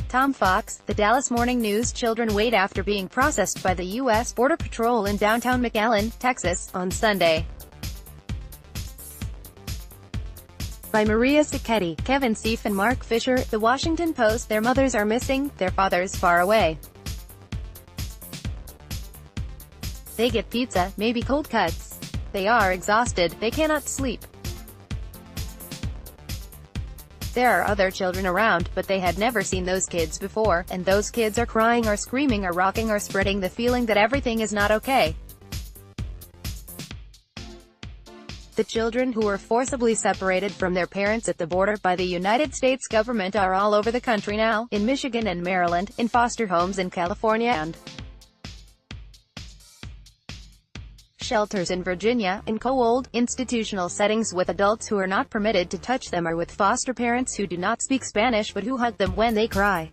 Tom Fox, the Dallas Morning News. Children wait after being processed by the U.S. Border Patrol in downtown McAllen, Texas, on Sunday. By Maria Sacchetti, Kevin Seif and Mark Fisher, The Washington Post. Their mothers are missing, their fathers far away. They get pizza, maybe cold cuts. They are exhausted, they cannot sleep. There are other children around, but they had never seen those kids before, and those kids are crying or screaming or rocking or spreading the feeling that everything is not okay. The children who were forcibly separated from their parents at the border by the United States government are all over the country now, in Michigan and Maryland, in foster homes in California and shelters in Virginia, in co-old, institutional settings with adults who are not permitted to touch them or with foster parents who do not speak Spanish but who hug them when they cry.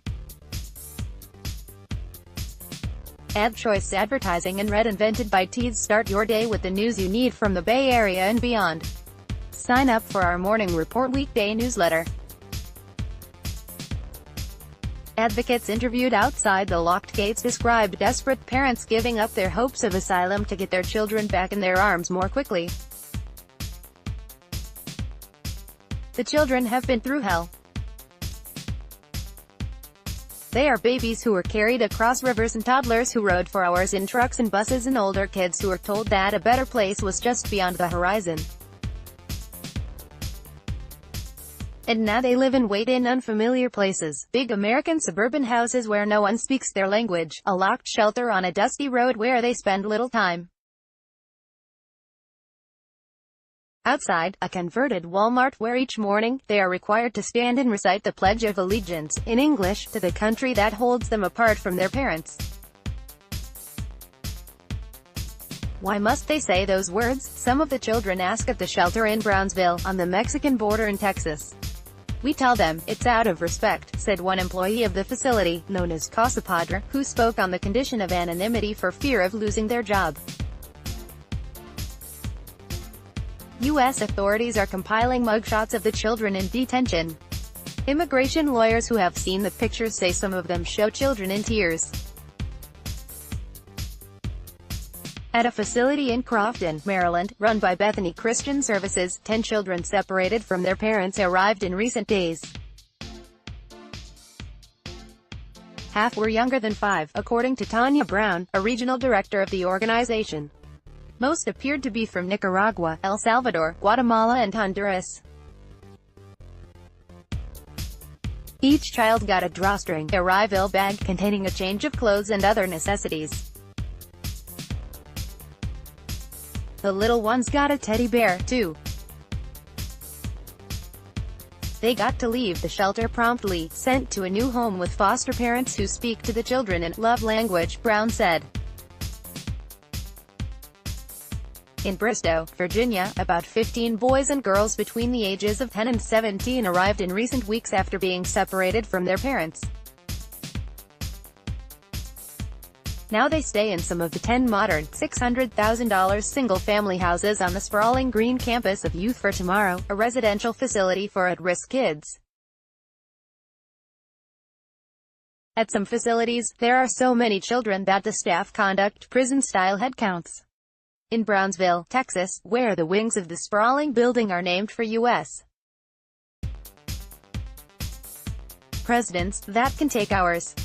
Ad choice advertising and read invented by Tees. Start your day with the news you need from the Bay Area and beyond. Sign up for our Morning Report weekday newsletter. Advocates interviewed outside the locked gates described desperate parents giving up their hopes of asylum to get their children back in their arms more quickly. The children have been through hell. They are babies who were carried across rivers and toddlers who rode for hours in trucks and buses and older kids who were told that a better place was just beyond the horizon. And now they live and wait in unfamiliar places, big American suburban houses where no one speaks their language, a locked shelter on a dusty road where they spend little time. Outside, a converted Walmart where each morning, they are required to stand and recite the Pledge of Allegiance, in English, to the country that holds them apart from their parents. Why must they say those words? Some of the children ask at the shelter in Brownsville, on the Mexican border in Texas. We tell them, it's out of respect, said one employee of the facility, known as Casa Padre, who spoke on the condition of anonymity for fear of losing their job. U.S. authorities are compiling mugshots of the children in detention. Immigration lawyers who have seen the pictures say some of them show children in tears. At a facility in Crofton, Maryland, run by Bethany Christian Services, 10 children separated from their parents arrived in recent days. Half were younger than 5, according to Tanya Brown, a regional director of the organization. Most appeared to be from Nicaragua, El Salvador, Guatemala and Honduras. Each child got a drawstring, arrival bag containing a change of clothes and other necessities. The little ones got a teddy bear, too. They got to leave the shelter promptly, sent to a new home with foster parents who speak to the children in love language, Brown said. In Bristow, Virginia, about 15 boys and girls between the ages of 10 and 17 arrived in recent weeks after being separated from their parents. Now they stay in some of the 10 modern, $600,000 single-family houses on the sprawling green campus of Youth for Tomorrow, a residential facility for at-risk kids. At some facilities, there are so many children that the staff conduct prison-style headcounts. In Brownsville, Texas, where the wings of the sprawling building are named for U.S. presidents, that can take hours.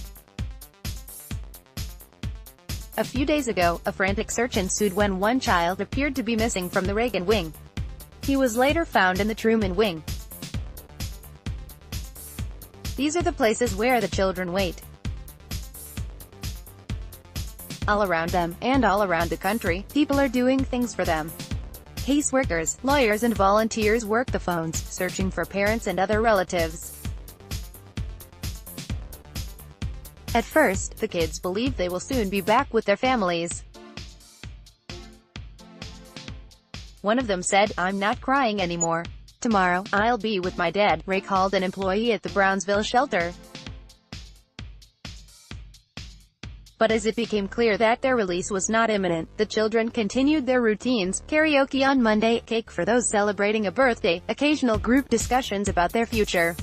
A few days ago, a frantic search ensued when one child appeared to be missing from the Reagan wing. He was later found in the Truman wing. These are the places where the children wait. All around them, and all around the country, people are doing things for them. Caseworkers, lawyers and volunteers work the phones, searching for parents and other relatives. At first, the kids believe they will soon be back with their families. One of them said, "I'm not crying anymore. Tomorrow, I'll be with my dad," Ray called an employee at the Brownsville shelter. But as it became clear that their release was not imminent, the children continued their routines: karaoke on Monday, cake for those celebrating a birthday, occasional group discussions about their future.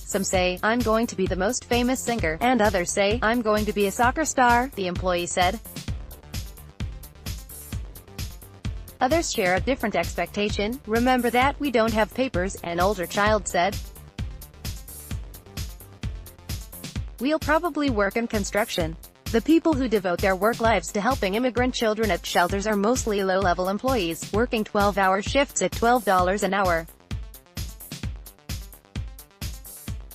Some say, "I'm going to be the most famous singer," and others say, "I'm going to be a soccer star," the employee said. Others share a different expectation. "Remember that we don't have papers," an older child said. "We'll probably work in construction." The people who devote their work lives to helping immigrant children at shelters are mostly low-level employees, working 12-hour shifts at $12 an hour.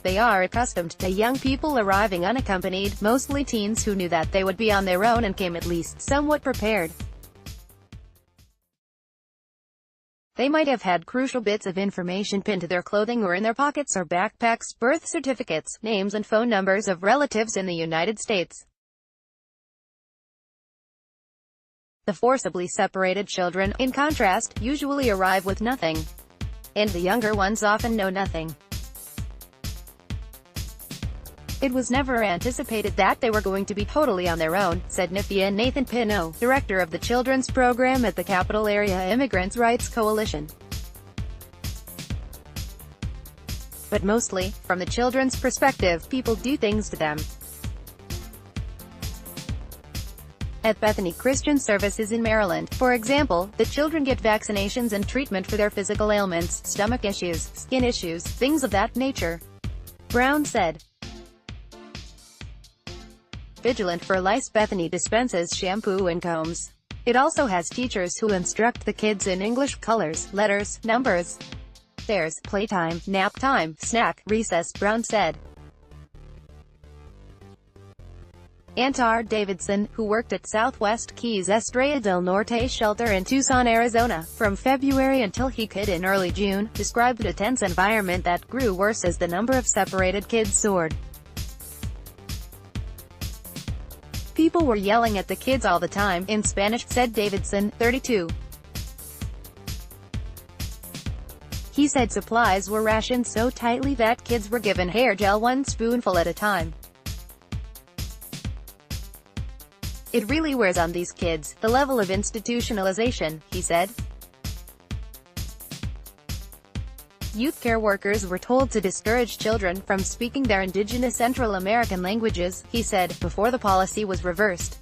They are accustomed to young people arriving unaccompanied, mostly teens who knew that they would be on their own and came at least somewhat prepared. They might have had crucial bits of information pinned to their clothing or in their pockets or backpacks, birth certificates, names and phone numbers of relatives in the United States. The forcibly separated children, in contrast, usually arrive with nothing. And the younger ones often know nothing. "It was never anticipated that they were going to be totally on their own," said Nifia Nathan Pino, director of the children's program at the Capital Area Immigrants' Rights Coalition. "But mostly, from the children's perspective, people do things to them." At Bethany Christian Services in Maryland, for example, the children get vaccinations and treatment for their physical ailments, stomach issues, skin issues, things of that nature, Brown said. Vigilant for Lice, Bethany dispenses shampoo and combs. It also has teachers who instruct the kids in English, colors, letters, numbers. There's playtime, nap time, snack, recess, Brown said. Antar Davidson, who worked at Southwest Keys Estrella del Norte shelter in Tucson, Arizona, from February until he could in early June, described a tense environment that grew worse as the number of separated kids soared. "People were yelling at the kids all the time, in Spanish," said Davidson, 32. He said supplies were rationed so tightly that kids were given hair gel one spoonful at a time. "It really wears on these kids, the level of institutionalization," he said. Youth care workers were told to discourage children from speaking their indigenous Central American languages, he said, before the policy was reversed.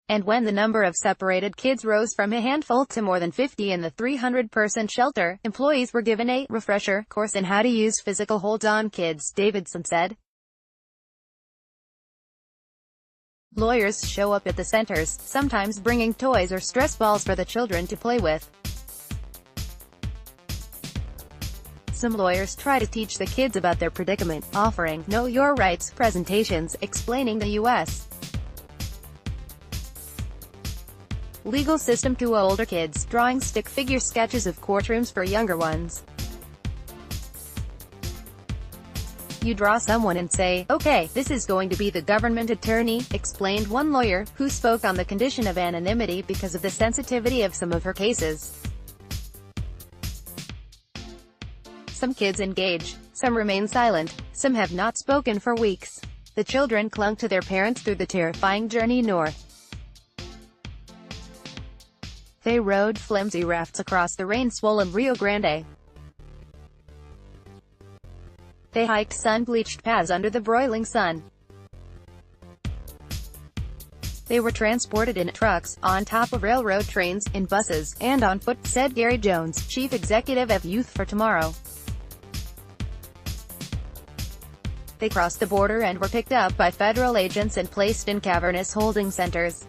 And when the number of separated kids rose from a handful to more than 50 in the 300-person shelter, employees were given a refresher course in how to use physical holds on kids, Davidson said. Lawyers show up at the centers, sometimes bringing toys or stress balls for the children to play with. Some lawyers try to teach the kids about their predicament, offering "Know Your Rights" presentations, explaining the U.S. legal system to older kids, drawing stick figure sketches of courtrooms for younger ones. "You draw someone and say, 'Okay, this is going to be the government attorney,'" explained one lawyer, who spoke on the condition of anonymity because of the sensitivity of some of her cases. Some kids engage, some remain silent, some have not spoken for weeks. The children clung to their parents through the terrifying journey north. They rode flimsy rafts across the rain-swollen Rio Grande. They hiked sun-bleached paths under the broiling sun. They were transported in trucks, on top of railroad trains, in buses, and on foot, said Gary Jones, chief executive of Youth for Tomorrow. They crossed the border and were picked up by federal agents and placed in cavernous holding centers.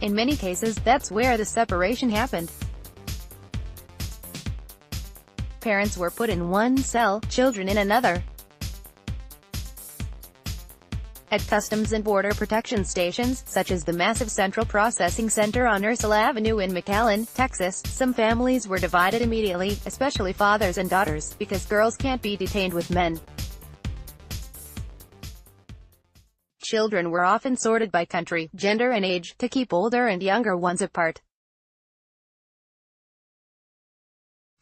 In many cases, that's where the separation happened. Parents were put in one cell, children in another. At Customs and Border Protection stations, such as the massive Central Processing Center on Ursula Avenue in McAllen, Texas, some families were divided immediately, especially fathers and daughters, because girls can't be detained with men. Children were often sorted by country, gender and age, to keep older and younger ones apart.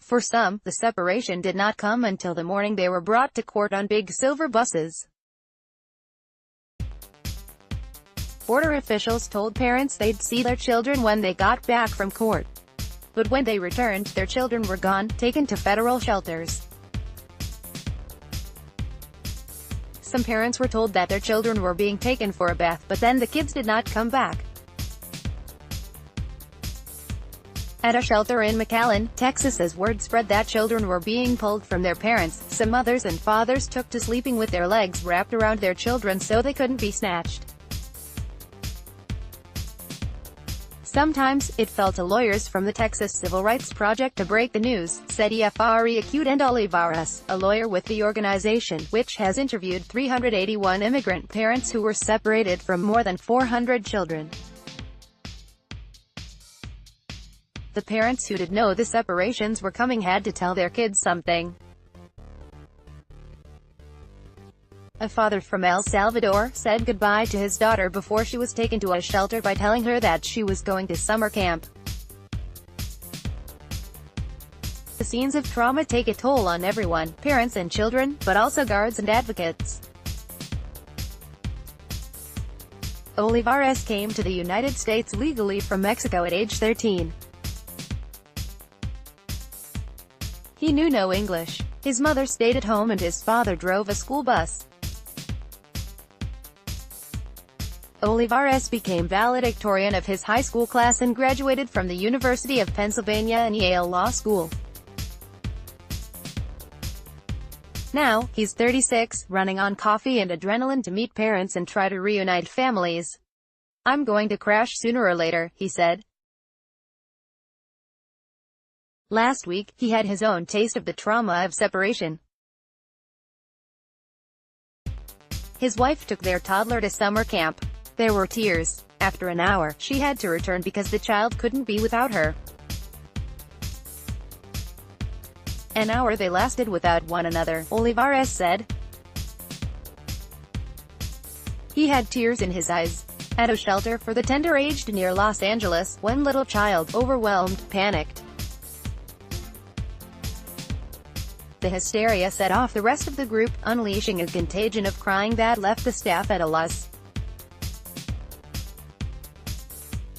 For some, the separation did not come until the morning they were brought to court on big silver buses. Border officials told parents they'd see their children when they got back from court. But when they returned, their children were gone, taken to federal shelters. Some parents were told that their children were being taken for a bath, but then the kids did not come back. At a shelter in McAllen, Texas, as word spread that children were being pulled from their parents, some mothers and fathers took to sleeping with their legs wrapped around their children so they couldn't be snatched. Sometimes, it fell to lawyers from the Texas Civil Rights Project to break the news, said Efre Acudent Olivares, a lawyer with the organization, which has interviewed 381 immigrant parents who were separated from more than 400 children. The parents who did know the separations were coming had to tell their kids something. A father from El Salvador said goodbye to his daughter before she was taken to a shelter by telling her that she was going to summer camp. The scenes of trauma take a toll on everyone, parents and children, but also guards and advocates. Olivares came to the United States legally from Mexico at age 13. He knew no English. His mother stayed at home and his father drove a school bus. Olivares became valedictorian of his high school class and graduated from the University of Pennsylvania and Yale Law School. Now, he's 36, running on coffee and adrenaline to meet parents and try to reunite families. "I'm going to crash sooner or later," he said. Last week, he had his own taste of the trauma of separation. His wife took their toddler to summer camp. There were tears. After an hour, she had to return because the child couldn't be without her. An hour they lasted without one another, Olivares said. He had tears in his eyes. At a shelter for the tender-aged near Los Angeles, one little child, overwhelmed, panicked. The hysteria set off the rest of the group, unleashing a contagion of crying that left the staff at a loss.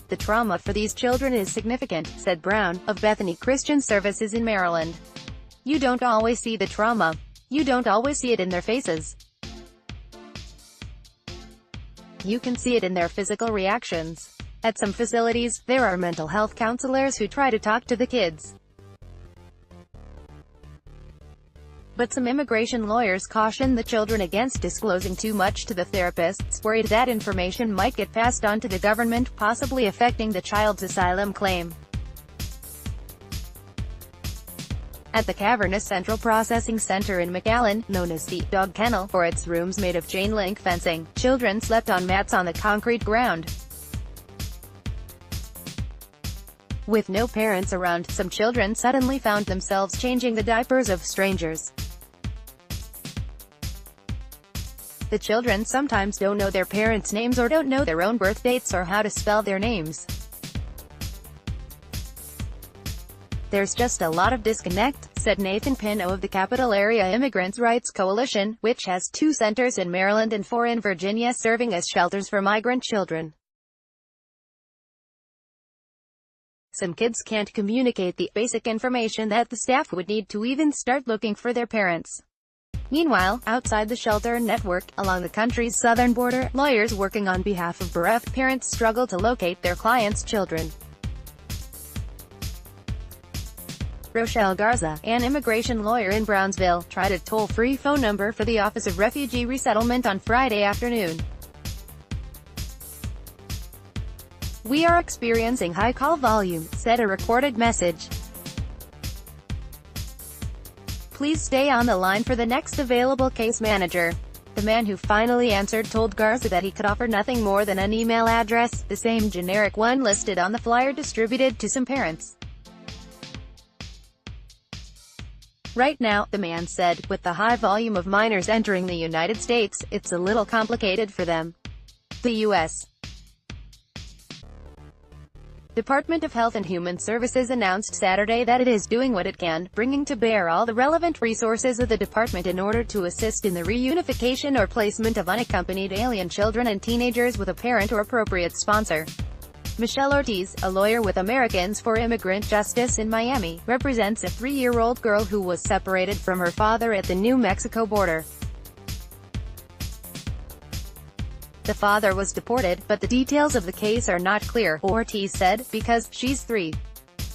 "The trauma for these children is significant," said Brown, of Bethany Christian Services in Maryland. "You don't always see the trauma. You don't always see it in their faces. You can see it in their physical reactions. At some facilities, there are mental health counselors who try to talk to the kids. But some immigration lawyers caution the children against disclosing too much to the therapists, worried that information might get passed on to the government, possibly affecting the child's asylum claim." At the cavernous Central Processing Center in McAllen, known as the Dog Kennel, for its rooms made of chain-link fencing, children slept on mats on the concrete ground. With no parents around, some children suddenly found themselves changing the diapers of strangers. The children sometimes don't know their parents' names or don't know their own birth dates or how to spell their names. "There's just a lot of disconnect," said Nathan Pino of the Capital Area Immigrants' Rights Coalition, which has 2 centers in Maryland and 4 in Virginia serving as shelters for migrant children. "Some kids can't communicate the basic information that the staff would need to even start looking for their parents." Meanwhile, outside the shelter network, along the country's southern border, lawyers working on behalf of bereft parents struggle to locate their clients' children. Rochelle Garza, an immigration lawyer in Brownsville, tried a toll-free phone number for the Office of Refugee Resettlement on Friday afternoon. "We are experiencing high call volume," said a recorded message. "Please stay on the line for the next available case manager." The man who finally answered told Garza that he could offer nothing more than an email address, the same generic one listed on the flyer distributed to some parents. "Right now," the man said, "with the high volume of minors entering the United States, it's a little complicated for them." The U.S. Department of Health and Human Services announced Saturday that it is doing what it can, bringing to bear all the relevant resources of the department in order to assist in the reunification or placement of unaccompanied alien children and teenagers with a parent or appropriate sponsor. Michelle Ortiz, a lawyer with Americans for Immigrant Justice in Miami, represents a 3-year-old girl who was separated from her father at the New Mexico border. The father was deported, but the details of the case are not clear, Ortiz said, because she's 3.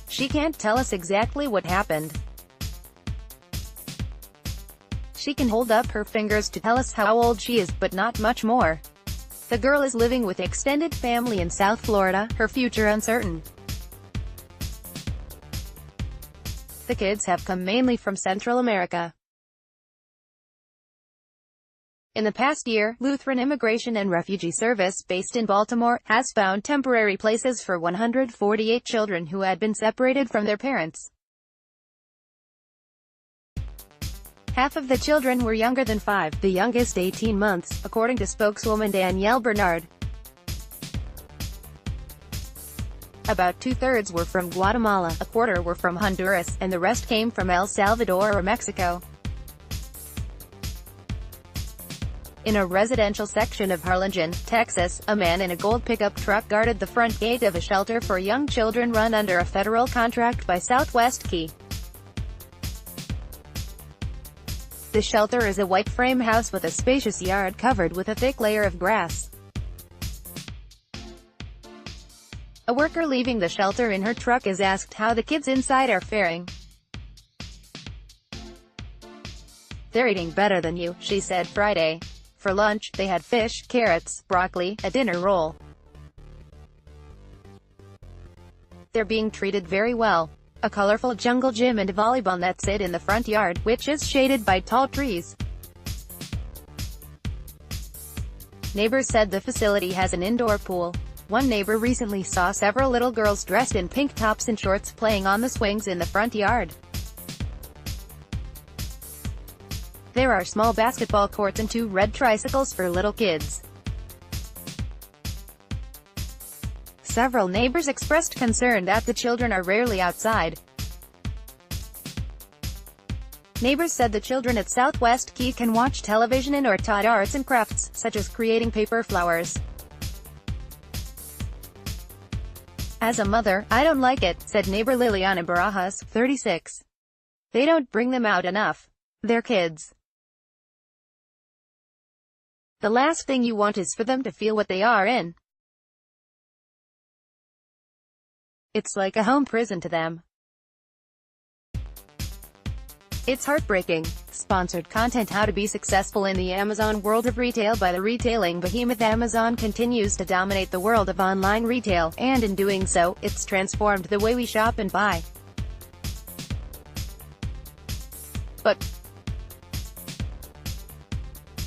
She can't tell us exactly what happened. She can hold up her fingers to tell us how old she is, but not much more. The girl is living with extended family in South Florida, her future uncertain. The kids have come mainly from Central America. In the past year, Lutheran Immigration and Refugee Service, based in Baltimore, has found temporary places for 148 children who had been separated from their parents. Half of the children were younger than 5, the youngest 18 months, according to spokeswoman Danielle Bernard. About 2/3 were from Guatemala, a quarter were from Honduras, and the rest came from El Salvador or Mexico. In a residential section of Harlingen, Texas, a man in a gold pickup truck guarded the front gate of a shelter for young children run under a federal contract by Southwest Key. The shelter is a white frame house with a spacious yard covered with a thick layer of grass. A worker leaving the shelter in her truck is asked how the kids inside are faring. "They're eating better than you," she said Friday. For lunch, they had fish, carrots, broccoli, a dinner roll. "They're being treated very well." A colorful jungle gym and a volleyball net sit in the front yard, which is shaded by tall trees. Neighbors said the facility has an indoor pool. One neighbor recently saw several little girls dressed in pink tops and shorts playing on the swings in the front yard. There are small basketball courts and 2 red tricycles for little kids. Several neighbors expressed concern that the children are rarely outside. Neighbors said the children at Southwest Key can watch television and or taught arts and crafts, such as creating paper flowers. "As a mother, I don't like it," said neighbor Liliana Barajas, 36. "They don't bring them out enough. They're kids. The last thing you want is for them to feel what they are in. It's like a home prison to them. It's heartbreaking." Sponsored content: How to be successful in the Amazon world of retail by the retailing behemoth. Amazon continues to dominate the world of online retail, and in doing so, it's transformed the way we shop and buy. But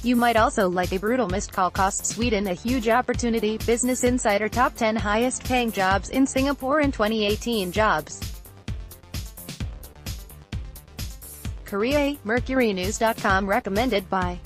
you might also like a brutal missed call. Cost Sweden a huge opportunity. Business Insider: Top 10 highest paying jobs in Singapore in 2018. Jobs. Korea. MercuryNews.com recommended by